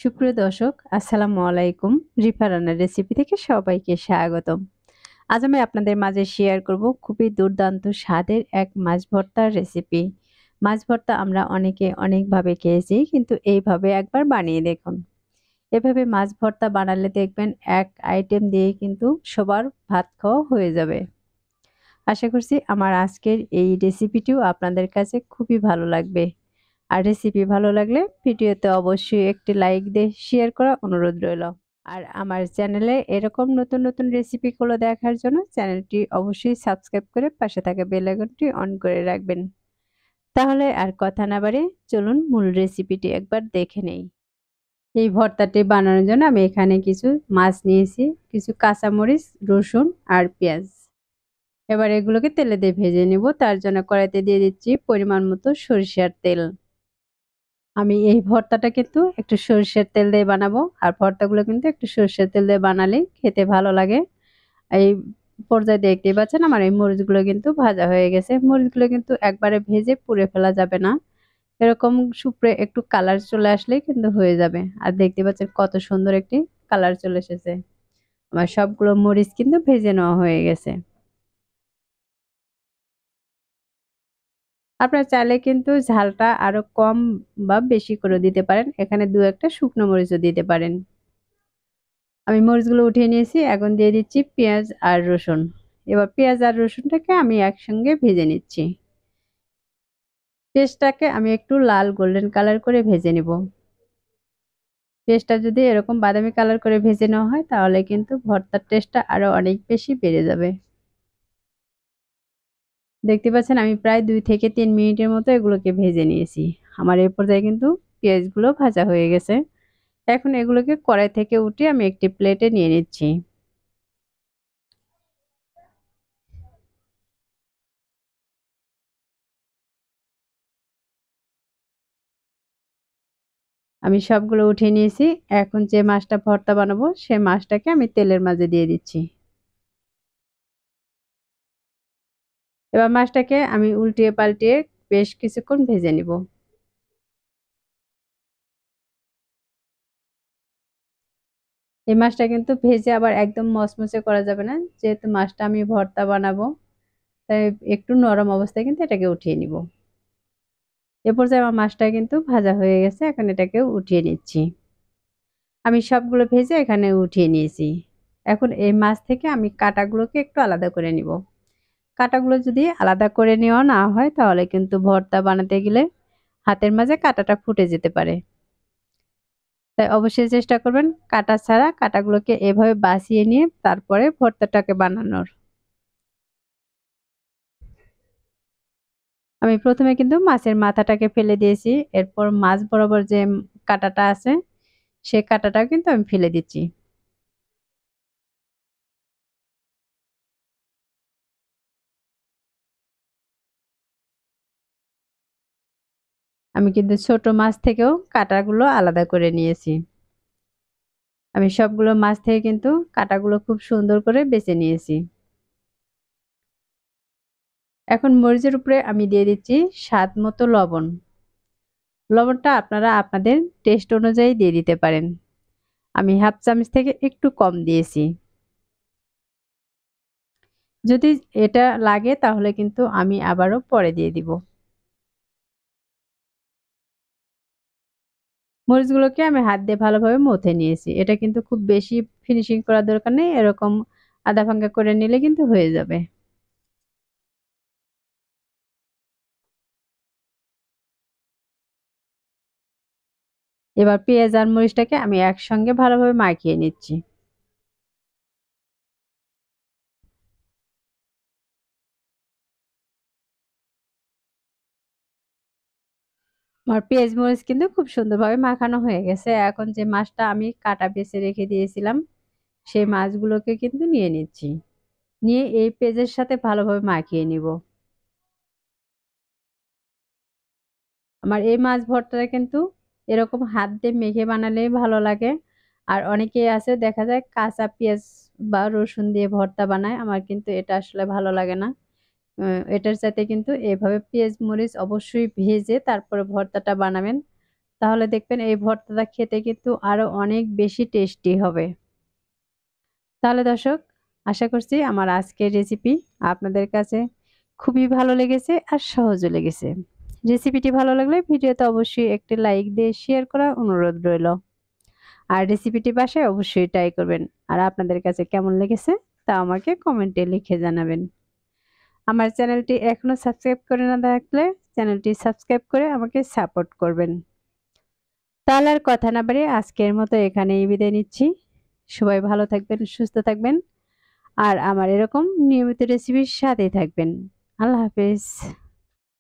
সুপ্রিয় দর্শক, আসসালামু আলাইকুম। রিফা রান্নার রেসিপি থেকে সবাইকে স্বাগতম। আজ আমি আপনাদের মাঝে শেয়ার করব খুবই দুর্দান্ত স্বাদের এক মাছ ভর্তার রেসিপি। মাছ ভর্তা আমরা অনেকে অনেকভাবে খেয়েছি, কিন্তু এইভাবে একবার বানিয়ে দেখুন। এভাবে মাছ ভর্তা বানালে দেখবেন এক আইটেম দিয়ে কিন্তু সবার ভাত খাওয়া হয়ে যাবে। আশা করছি আমার আজকের এই রেসিপিটিও আপনাদের কাছে খুবই ভালো লাগবে। আর রেসিপি ভালো লাগলে ভিডিওতে অবশ্যই একটি লাইক দিয়ে শেয়ার করার অনুরোধ রইল। আর আমার চ্যানেলে এরকম নতুন নতুন রেসিপিগুলো দেখার জন্য চ্যানেলটি অবশ্যই সাবস্ক্রাইব করে পাশে থাকা বেল আইকনটি অন করে রাখবেন। তাহলে আর কথা না বাড়িয়ে চলুন মূল রেসিপিটি একবার দেখে নেই। এই ভর্তাটি বানানোর জন্য আমি এখানে কিছু মাছ নিয়েছি, কিছু কাঁচামরিচ, রসুন আর পেঁয়াজ। এবার এগুলোকে তেলে দিয়ে ভেজে নিব। তার জন্য কড়াইতে দিয়ে দিচ্ছি পরিমাণ মতো সরিষার তেল। আমি এই ভর্তাটা কিন্তু একটু সরিষার তেল দিয়ে বানাবো। আর ভর্তাগুলো কিন্তু একটু সরিষার তেল দিয়ে বানালে খেতে ভালো লাগে। এই পর্যায়ে দেখতেই পাচ্ছেন আমার এই মরিচগুলো কিন্তু ভাজা হয়ে গেছে। মরিচগুলো কিন্তু একবারে ভেজে পুড়ে ফেলা যাবে না। এরকম সুপ্রে একটু কালার চলে আসলেই কিন্তু হয়ে যাবে। আর দেখতে পাচ্ছেন কত সুন্দর একটি কালার চলে এসেছে। আমার সবগুলো মরিচ কিন্তু ভেজে নেওয়া হয়ে গেছে। আপনারা চাইলে কিন্তু ঝালটা আরো কম বা বেশি করে দিতে পারেন। এখানে ২-১ টা শুকনো মরিচও দিতে পারেন। আমি মরিচগুলো উঠিয়ে নিয়েছি। এখন দিয়ে দিচ্ছি পেঁয়াজ আর রসুন। এবার পেঁয়াজ আর রসুনটাকে আমি একসঙ্গে ভেজে নিচ্ছি। পেঁয়াজটাকে আমি একটু লাল গোল্ডেন কালার করে ভেজে নিব। পেঁয়াজটা যদি এরকম বাদামি কালার করে ভেজে নেওয়া হয় তাহলে কিন্তু ভর্তার টেস্টটা আরো অনেক বেশি বেড়ে যাবে। দেখতে পাচ্ছেন আমি প্রায় ২ থেকে ৩ মিনিটের মতো এগুলোকে ভেজে নিয়েছি। আমার এই পর্যায়ে কিন্তু পেঁয়াজগুলো ভাজা হয়ে গেছে। এখন এগুলোকে কড়াই থেকে উঠিয়ে আমি একটি প্লেটে নিয়ে নিচ্ছি। আমি সবগুলো উঠিয়ে নিয়েছি। এখন যে মাছটা ভর্তা বানাবো সেই মাছটাকে আমি তেলের মাঝে দিয়ে দিচ্ছি। এবার মাছটাকে আমি উল্টিয়ে পাল্টিয়ে বেশ কিছুক্ষণ ভেজে নিব। এই মাছটা কিন্তু ভেজে আবার একদম মচমচে করা যাবে না। যেহেতু মাছটা আমি ভর্তা বানাবো, তাই একটু নরম অবস্থায় কিন্তু এটাকে উঠিয়ে নিব। এ পর্যায়ে আমার মাছটা কিন্তু ভাজা হয়ে গেছে। এখন এটাকে উঠিয়ে নিচ্ছি। আমি সবগুলো ভেজে এখানে উঠিয়ে নিয়েছি। এখন এই মাছ থেকে আমি কাঁটাগুলোকে একটু আলাদা করে নিব। কাঁটাগুলো যদি আলাদা করে নেওয়া না হয় তাহলে কিন্তু ভর্তা বানাতে গেলে হাতের মাঝে কাঁটাটা ফুটে যেতে পারে। তাই অবশ্যই চেষ্টা করবেন কাঁটা ছাড়া কাঁটাগুলোকে এভাবে বাছিয়ে নিয়ে তারপরে ভর্তাটাকে বানানোর। আমি প্রথমে কিন্তু মাছের মাথাটাকে ফেলে দিয়েছি। এরপর মাছ বরাবর যে কাঁটাটা আছে সে কাঁটাটাও কিন্তু আমি ফেলে দিচ্ছি। আমি কিন্তু ছোট মাছ থেকেও কাঁটাগুলো আলাদা করে নিয়েছি। আমি সবগুলো মাছ থেকে কিন্তু কাঁটাগুলো খুব সুন্দর করে বেছে নিয়েছি। এখন মরিচের উপরে আমি দিয়ে দিচ্ছি স্বাদ মতো লবণ। লবণটা আপনারা আপনাদের টেস্ট অনুযায়ী দিয়ে দিতে পারেন। আমি হাফ চামচ থেকে একটু কম দিয়েছি। যদি এটা লাগে তাহলে কিন্তু আমি আবারও পরে দিয়ে দিব। মরিচগুলোকে আমি হাত দিয়ে ভালোভাবে মথে নিয়েছি। এটা কিন্তু খুব বেশি ফিনিশিং করার দরকার নেই। এরকম আধা ভাঙ্গা করে নিলে কিন্তু হয়ে যাবে। এবার পেঁয়াজ আর মরিচটাকে আমি একসঙ্গে ভালোভাবে মাখিয়ে নিচ্ছি। আমার পেঁয়াজ মরিচ কিন্তু খুব সুন্দরভাবে মাখানো হয়ে গেছে। এখন যে মাছটা আমি কাটা বেছে রেখে দিয়েছিলাম সেই মাছগুলোকে কিন্তু নিয়ে নিচ্ছি। নিয়ে এই পেঁয়াজের সাথে ভালোভাবে মাখিয়ে নিব। আমার এই মাছ ভর্তাটা কিন্তু এরকম হাত দিয়ে মেখে বানালেই ভালো লাগে। আর অনেকেই আছে দেখা যায় কাঁচা পেঁয়াজ বা রসুন দিয়ে ভর্তা বানায়। আমার কিন্তু এটা আসলে ভালো লাগে না। এটার সাথে কিন্তু এভাবে পেঁয়াজ মরিচ অবশ্যই ভেজে তারপরে ভর্তাটা বানাবেন। তাহলে দেখবেন এই ভর্তাটা খেতে কিন্তু আরো অনেক বেশি টেস্টি হবে। তাহলে দর্শক, আশা করছি আমার আজকের রেসিপি আপনাদের কাছে খুবই ভালো লেগেছে আর সহজও লেগেছে। রেসিপিটি ভালো লাগলে ভিডিওতে অবশ্যই একটি লাইক দিয়ে শেয়ার করার অনুরোধ রইল। আর রেসিপিটি বাসায় অবশ্যই ট্রাই করবেন। আর আপনাদের কাছে কেমন লেগেছে তা আমাকে কমেন্টে লিখে জানাবেন। আমার চ্যানেলটি এখনো সাবস্ক্রাইব করে না থাকলে চ্যানেলটি সাবস্ক্রাইব করে আমাকে সাপোর্ট করবেন। তাহলে আর কথা না বাড়িয়ে আজকের মতো এখানেই বিদায় নিচ্ছি। সবাই ভালো থাকবেন, সুস্থ থাকবেন আর আমার এরকম নিয়মিত রেসিপির সাথেই থাকবেন। আল্লাহ হাফেজ।